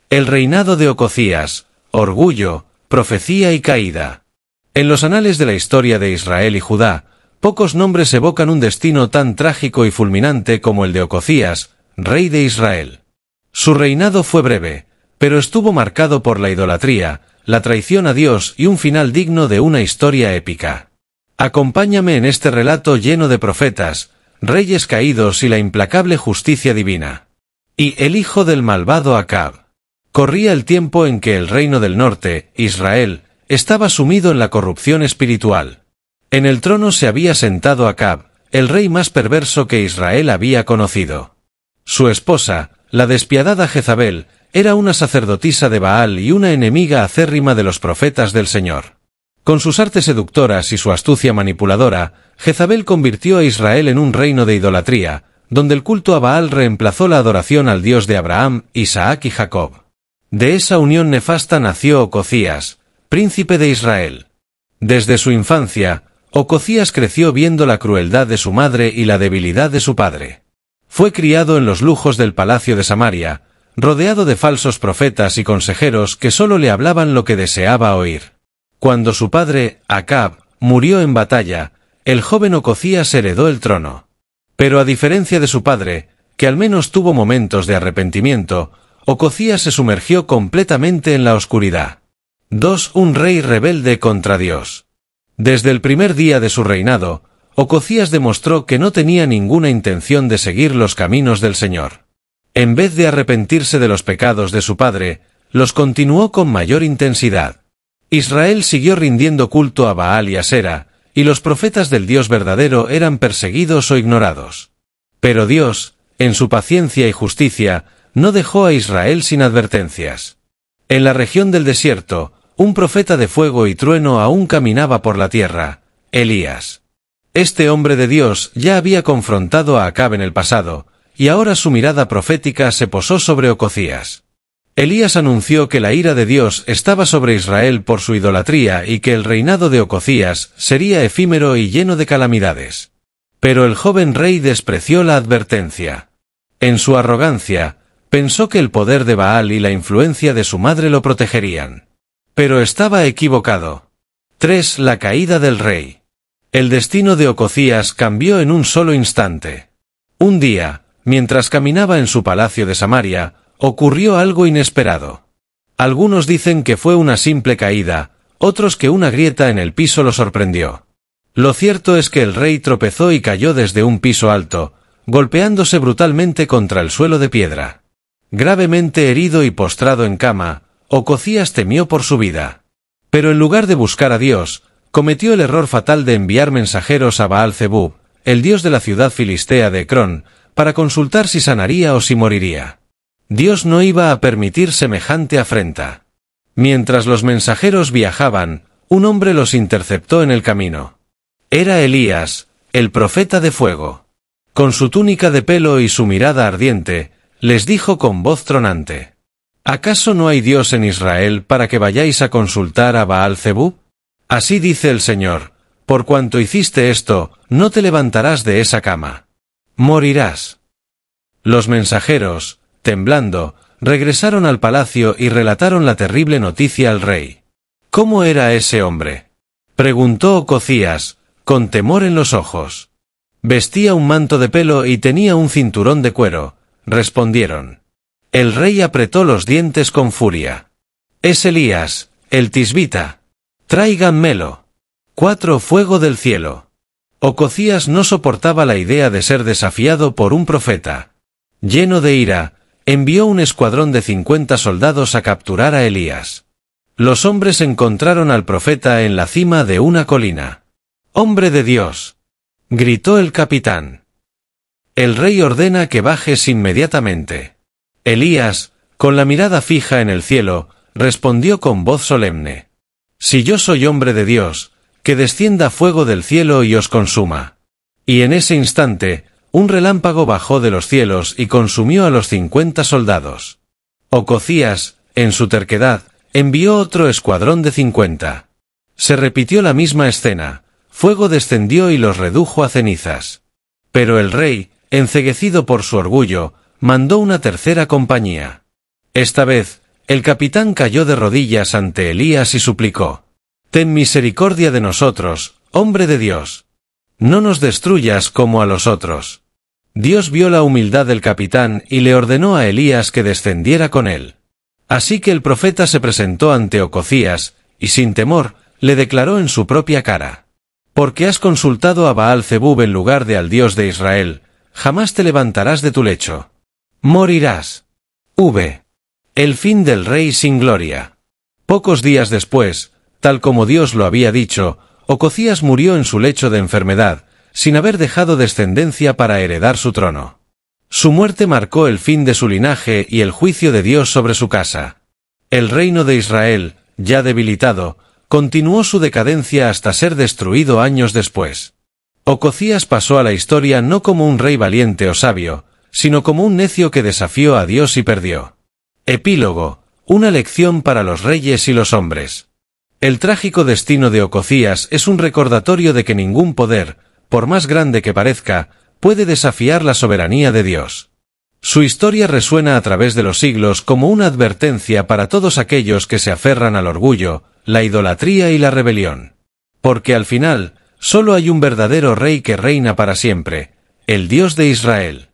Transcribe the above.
El reinado de Ocozías, orgullo, profecía y caída. En los anales de la historia de Israel y Judá, pocos nombres evocan un destino tan trágico y fulminante como el de Ocozías, rey de Israel. Su reinado fue breve, pero estuvo marcado por la idolatría, la traición a Dios y un final digno de una historia épica. Acompáñame en este relato lleno de profetas, reyes caídos y la implacable justicia divina. Y el hijo del malvado Acab. Corría el tiempo en que el reino del norte, Israel, estaba sumido en la corrupción espiritual. En el trono se había sentado Acab, el rey más perverso que Israel había conocido. Su esposa, la despiadada Jezabel, era una sacerdotisa de Baal y una enemiga acérrima de los profetas del Señor. Con sus artes seductoras y su astucia manipuladora, Jezabel convirtió a Israel en un reino de idolatría, donde el culto a Baal reemplazó la adoración al Dios de Abraham, Isaac y Jacob. De esa unión nefasta nació Ocozías, príncipe de Israel. Desde su infancia, Ocozías creció viendo la crueldad de su madre y la debilidad de su padre. Fue criado en los lujos del palacio de Samaria, rodeado de falsos profetas y consejeros que solo le hablaban lo que deseaba oír. Cuando su padre, Acab, murió en batalla, el joven Ocozías heredó el trono. Pero a diferencia de su padre, que al menos tuvo momentos de arrepentimiento, Ocozías se sumergió completamente en la oscuridad. 2. Un rey rebelde contra Dios. Desde el primer día de su reinado, Ocozías demostró que no tenía ninguna intención de seguir los caminos del Señor. En vez de arrepentirse de los pecados de su padre, los continuó con mayor intensidad. Israel siguió rindiendo culto a Baal y Asera, y los profetas del Dios verdadero eran perseguidos o ignorados. Pero Dios, en su paciencia y justicia, no dejó a Israel sin advertencias. En la región del desierto, un profeta de fuego y trueno aún caminaba por la tierra, Elías. Este hombre de Dios ya había confrontado a Acab en el pasado, y ahora su mirada profética se posó sobre Ocozías. Elías anunció que la ira de Dios estaba sobre Israel por su idolatría y que el reinado de Ocozías sería efímero y lleno de calamidades. Pero el joven rey despreció la advertencia. En su arrogancia, pensó que el poder de Baal y la influencia de su madre lo protegerían. Pero estaba equivocado. 3. La caída del rey. El destino de Ocozías cambió en un solo instante. Un día, mientras caminaba en su palacio de Samaria, ocurrió algo inesperado. Algunos dicen que fue una simple caída, otros que una grieta en el piso lo sorprendió. Lo cierto es que el rey tropezó y cayó desde un piso alto, golpeándose brutalmente contra el suelo de piedra. Gravemente herido y postrado en cama, Ocozías temió por su vida. Pero en lugar de buscar a Dios, cometió el error fatal de enviar mensajeros a Baal-Zebub, el dios de la ciudad filistea de Ecrón, para consultar si sanaría o si moriría. Dios no iba a permitir semejante afrenta. Mientras los mensajeros viajaban, un hombre los interceptó en el camino. Era Elías, el profeta de fuego. Con su túnica de pelo y su mirada ardiente, les dijo con voz tronante: ¿Acaso no hay Dios en Israel para que vayáis a consultar a Baal-Zebub? Así dice el Señor, por cuanto hiciste esto, no te levantarás de esa cama. Morirás. Los mensajeros, temblando, regresaron al palacio y relataron la terrible noticia al rey. ¿Cómo era ese hombre?, preguntó Ocozías, con temor en los ojos. Vestía un manto de pelo y tenía un cinturón de cuero, respondieron. El rey apretó los dientes con furia. Es Elías, el tisbita. Tráiganmelo. 4. Fuego del cielo. Ocozías no soportaba la idea de ser desafiado por un profeta. Lleno de ira, envió un escuadrón de 50 soldados a capturar a Elías. Los hombres encontraron al profeta en la cima de una colina. «¡Hombre de Dios!», gritó el capitán. El rey ordena que bajes inmediatamente. Elías, con la mirada fija en el cielo, respondió con voz solemne: «Si yo soy hombre de Dios, que descienda fuego del cielo y os consuma». Y en ese instante, un relámpago bajó de los cielos y consumió a los 50 soldados. Ocozías, en su terquedad, envió otro escuadrón de 50. Se repitió la misma escena, fuego descendió y los redujo a cenizas. Pero el rey, enceguecido por su orgullo, mandó una tercera compañía. Esta vez, El capitán cayó de rodillas ante Elías y suplicó: «Ten misericordia de nosotros, hombre de Dios. No nos destruyas como a los otros». Dios vio la humildad del capitán y le ordenó a Elías que descendiera con él. Así que el profeta se presentó ante Ococías, y sin temor, le declaró en su propia cara: «Porque has consultado a Baal-Zebub en lugar de al Dios de Israel, jamás te levantarás de tu lecho. Morirás». El fin del rey sin gloria. Pocos días después, tal como Dios lo había dicho, Ococías murió en su lecho de enfermedad, sin haber dejado descendencia para heredar su trono. Su muerte marcó el fin de su linaje y el juicio de Dios sobre su casa. El reino de Israel, ya debilitado, continuó su decadencia hasta ser destruido años después. Ococías pasó a la historia no como un rey valiente o sabio, sino como un necio que desafió a Dios y perdió. Epílogo: una lección para los reyes y los hombres. El trágico destino de Ococías es un recordatorio de que ningún poder, por más grande que parezca, puede desafiar la soberanía de Dios. Su historia resuena a través de los siglos como una advertencia para todos aquellos que se aferran al orgullo, la idolatría y la rebelión. Porque al final, solo hay un verdadero rey que reina para siempre, el Dios de Israel.